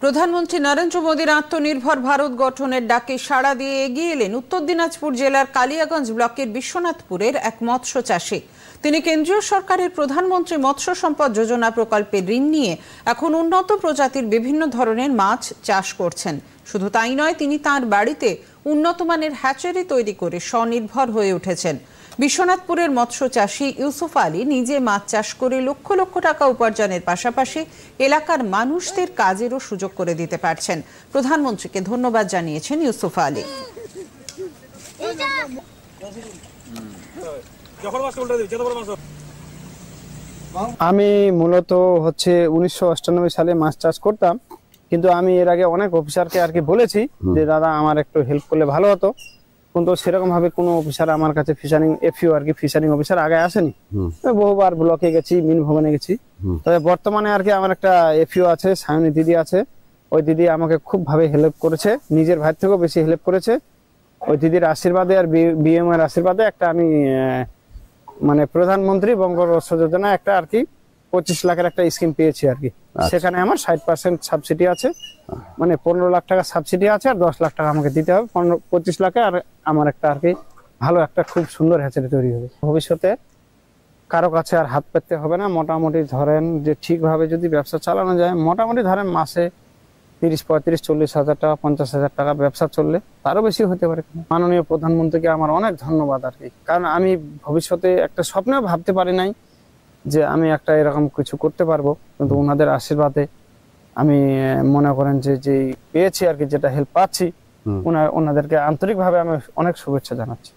প্রধানমন্ত্রী নরেন্দ্র মোদীর আত্মনির্ভর ভারত গঠনের ডাকে সাড়া দিয়ে এগিয়ে এলেন উত্তর দিনাজপুর জেলার কালিয়াগঞ্জ ব্লকের বিশ্বনাথপুরের এক মৎস্য চাষী। তিনি কেন্দ্রীয় সরকারের প্রধানমন্ত্রী মৎস্য সম্পদ যোজনা প্রকল্পে ঋণ নিয়ে এখন উন্নত প্রজাতির বিভিন্ন ধরনের মাছ চাষ করছেন। শুধু তাই নয়, তিনি তার বাড়িতে উন্নত মানের হ্যাচারি তৈরি করে স্বনির্ভর হয়ে উঠেছেন। বিশ্বনাথপুরের মৎস্য চাষী ইউসুফ আলী নিজে মাছ চাষ করে লক্ষ লক্ষ টাকা উপার্জনের পাশাপাশি এলাকার মানুষদের কাজেরও সুযোগ করে দিতে পারছেন। প্রধানমন্ত্রীকে ধন্যবাদ জানিয়েছেন ইউসুফ আলী। আমি মূলত 1998 সালে মাছ চাষ করতাম, কিন্তু আমি এর আগে অনেক অফিসারকে আর কি বলেছি যে দাদা আমার একটু হেল্প করলে ভালো হতো, কিন্তু সেরকম ভাবে কোনো অফিসার আমার কাছে ফিশারিং এফইউ আর কি ফিশারিং অফিসার আগে আসেনি। বহুবার ব্লকে গেছি, মিন ভবনে গেছি। তবে বর্তমানে আর কি আমার একটা এফইউ আছে, সায়নী দিদি আছে। ওই দিদি আমাকে খুব ভাবে হেল্প করেছে, নিজের ভাই থেকেও বেশি হেল্প করেছে। ওই দিদির আশীর্বাদে আর বিএম এর আশীর্বাদে একটা আমি মানে প্রধানমন্ত্রী বঙ্গ মৎস্য যোজনা একটা আর কি 25 লাখের একটা স্কিম পেয়েছি আর কি। সেখানে আমার 60% সাবসিডি আছে, মানে 15 লাখ টাকা সাবসিডি আছে আর 10 লাখ টাকা আমাকে দিতে হবে। 25 লাখে আর আমার একটা আর কি ভালো একটা খুব সুন্দর হ্যাচারি তৈরি হবে। ভবিষ্যতে কারো কাছে আর হাত পেতে হবে না। মোটামুটি ধরেন যে ঠিকভাবে যদি ব্যবসা চালানো যায়, মোটামুটি ধরেন মাসে 30, 35, 40 হাজার টাকা, 50 হাজার টাকা ব্যবসা চললে তারও বেশি হতে পারে। মাননীয় প্রধানমন্ত্রীকে আমার অনেক ধন্যবাদ আর কি, কারণ আমি ভবিষ্যতে একটা স্বপ্নেও ভাবতে পারি নাই যে আমি একটা এরকম কিছু করতে পারবো, কিন্তু ওনাদের আশীর্বাদে আমি মনে করেন যে পেয়েছি আর কি, যেটা হেল্প পাচ্ছি, ওনাদেরকে আন্তরিকভাবে আমি অনেক শুভেচ্ছা জানাচ্ছি।